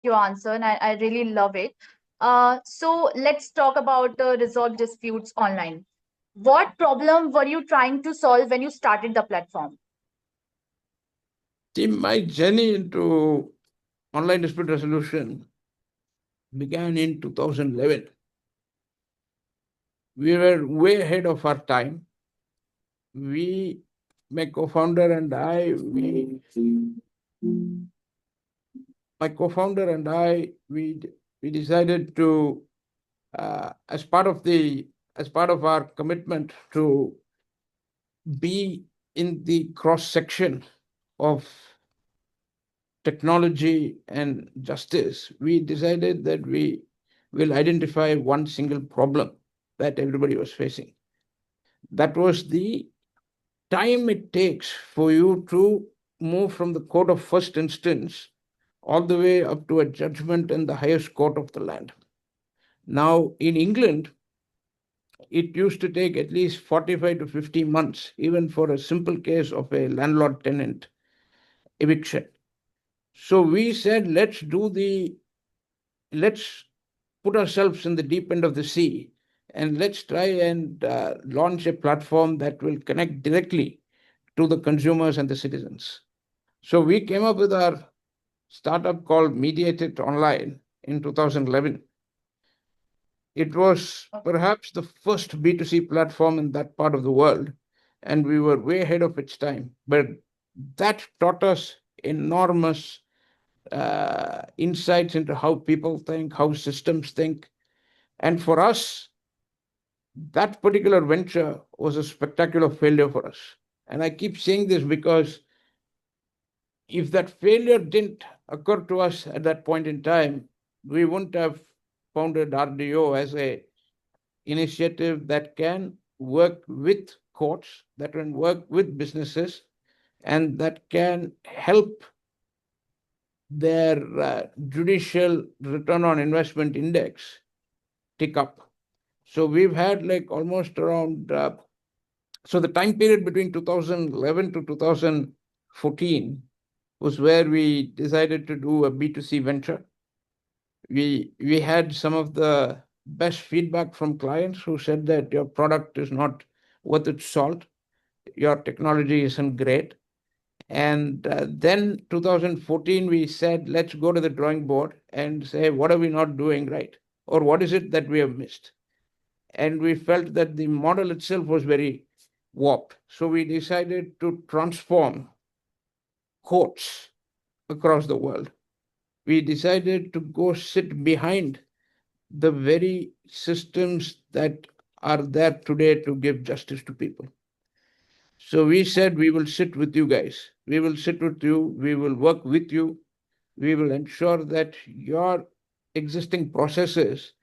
your answer, and I really love it. So let's talk about resolve disputes online. What problem were you trying to solve when you started the platform? See, my journey into online dispute resolution began in 2011. We were way ahead of our time. We, my co-founder and I, my co-founder and I, we decided to, as part of our commitment to be in the cross section of technology and justice, we decided that we will identify one single problem that everybody was facing. That was the time it takes for you to move from the court of first instance all the way up to a judgment in the highest court of the land. Now, in England, it used to take at least 45 to 50 months, even for a simple case of a landlord tenant eviction. So we said, let's put ourselves in the deep end of the sea and let's try and launch a platform that will connect directly to the consumers and the citizens. So we came up with our startup called Mediated Online in 2011. It was perhaps the first B2C platform in that part of the world, and we were way ahead of its time. But that taught us enormous insights into how people think, how systems think. And for us, that particular venture was a spectacular failure for us. And I keep saying this because if that failure didn't occur to us at that point in time, we wouldn't have founded RDO as a initiative that can work with courts, that can work with businesses, and that can help their judicial return on investment index tick up. So we've had like almost around, so the time period between 2011 to 2014 was where we decided to do a B2C venture. We had some of the best feedback from clients who said that your product is not worth its salt, your technology isn't great. And then 2014, we said, let's go to the drawing board and say, what are we not doing right? Or what is it that we have missed? And we felt that the model itself was very warped. So we decided to transform courts across the world. We decided to go sit behind the very systems that are there today to give justice to people. So we said, we will sit with you guys. We will sit with you. We will work with you. We will ensure that your existing processes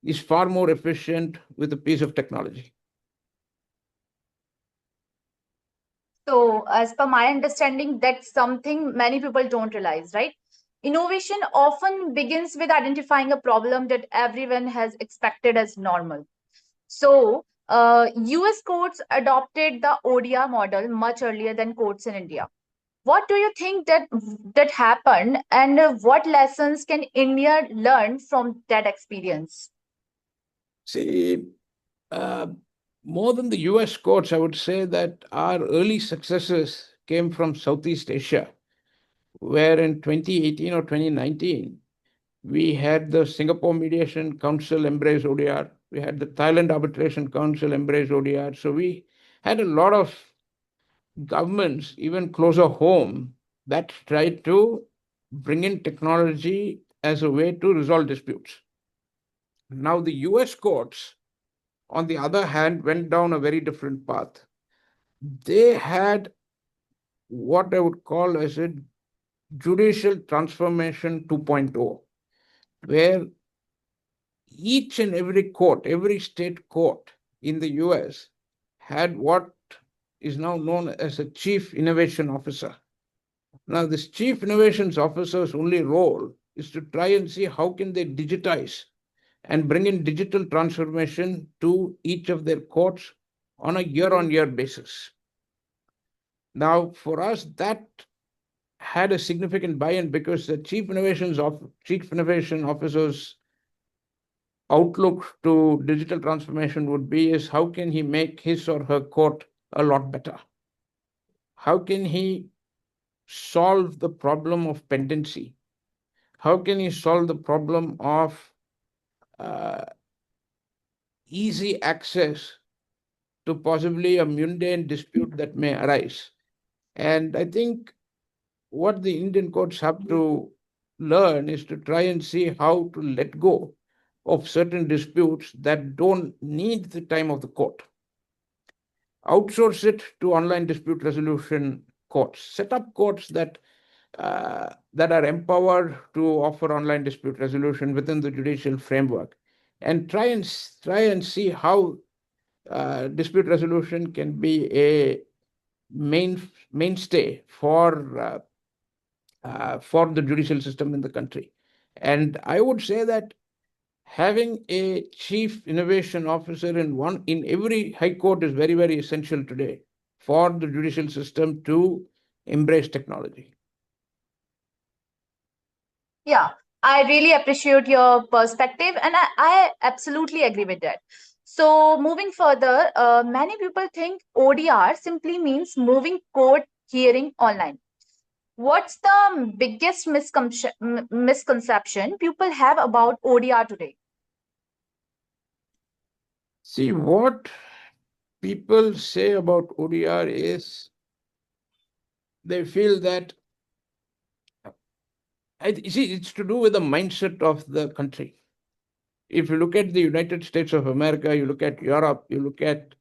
is far more efficient with a piece of technology. So, as per my understanding, that's something many people don't realize, right? Innovation often begins with identifying a problem that everyone has expected as normal. So, US courts adopted the ODR model much earlier than courts in India. What do you think that happened, and what lessons can India learn from that experience? See, uh, more than the US courts, I would say that our early successes came from Southeast Asia, where in 2018 or 2019, we had the Singapore Mediation Council embrace ODR. We had the Thailand Arbitration Council embrace ODR. So we had a lot of governments, even closer home, that tried to bring in technology as a way to resolve disputes. Now, the US courts, on the other hand, went down a very different path. They had what I would call as a judicial transformation 2.0, where each and every court, every state court in the US had what is now known as a chief innovation officer. Now, this chief innovations officer's only role is to try and see how can they digitize and bring in digital transformation to each of their courts on a year-on-year basis. Now, for us, that had a significant buy-in because the chief innovation officer's outlook to digital transformation would be is how can he make his or her court a lot better? How can he solve the problem of pendency? How can he solve the problem of uh, easy access to possibly a mundane dispute that may arise? And I think what the Indian courts have to learn is to try and see how to let go of certain disputes that don't need the time of the court. Outsource it to online dispute resolution courts. Set up courts that are empowered to offer online dispute resolution within the judicial framework, and try and see how dispute resolution can be a mainstay for the judicial system in the country. And I would say that having a chief innovation officer in every high court is very, very essential today for the judicial system to embrace technology. Yeah, I really appreciate your perspective, and I absolutely agree with that. So, moving further, many people think ODR simply means moving court hearing online. What's the biggest misconception people have about ODR today? See, what people say about ODR is they feel that, it's to do with the mindset of the country. If you look at the United States of America, you look at Europe, you look at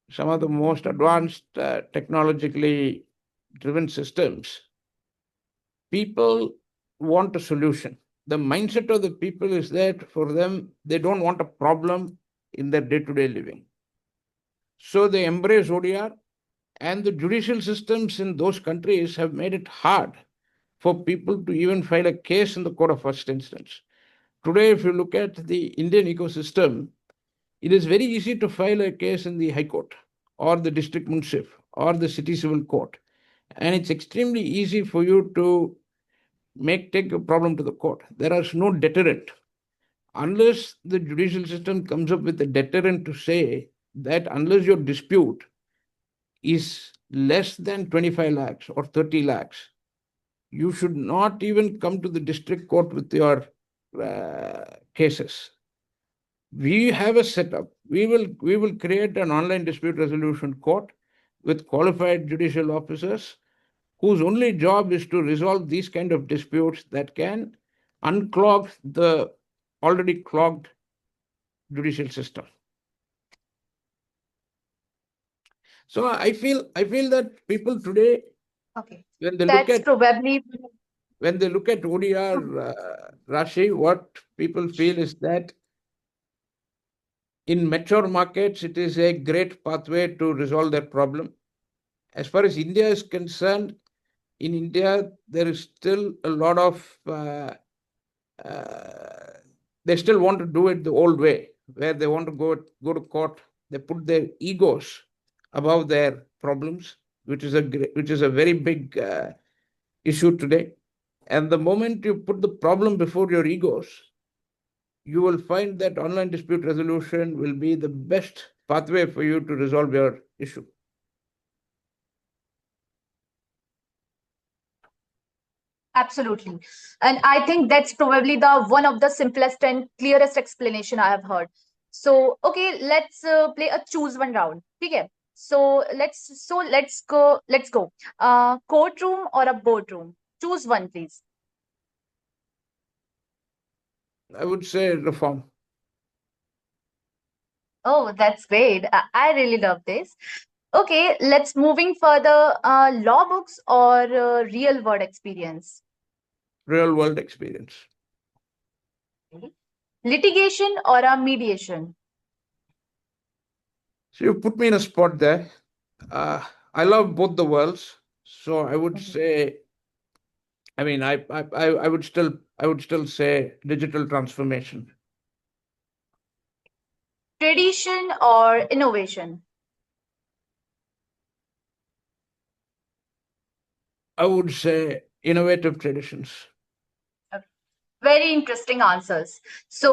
some of the most advanced technologically driven systems, people want a solution. The mindset of the people is that for them, they don't want a problem in their day to day living. So they embrace ODR, and the judicial systems in those countries have made it hard for people to even file a case in the court of first instance. Today, if you look at the Indian ecosystem, it is very easy to file a case in the High Court or the District Munsif or the City Civil Court. And it's extremely easy for you to take a problem to the court. There is no deterrent. Unless the judicial system comes up with a deterrent to say that unless your dispute is less than 25 lakhs or 30 lakhs, you should not even come to the district court with your cases. We have a setup. We will create an online dispute resolution court with qualified judicial officers whose only job is to resolve these kind of disputes that can unclog the already clogged judicial system. So I feel that people today, Okay, when they look that's at probably ODR, Rashi, what people feel is that in mature markets, it is a great pathway to resolve their problem. As far as India is concerned, in India, there is still a lot of, uh, they still want to do it the old way, where they want to go to court. They put their egos above their problems, which is a very big issue today. And the moment you put the problem before your egos, you will find that online dispute resolution will be the best pathway for you to resolve your issue. absolutely. And I think that's probably the one of the simplest and clearest explanation I have heard. So, okay, let's play a choose one round. Okay. So let's go. Courtroom or a boardroom? Choose one, please. I would say reform. Oh, that's great. I really love this. Okay, let's moving further. Law books or real world experience? Real world experience. Litigation or a mediation? So you put me in a spot there. Uh, I love both the worlds. So I would Mhm. say, I mean, I would still say digital transformation. Tradition or innovation? I would say innovative traditions. Very interesting answers. So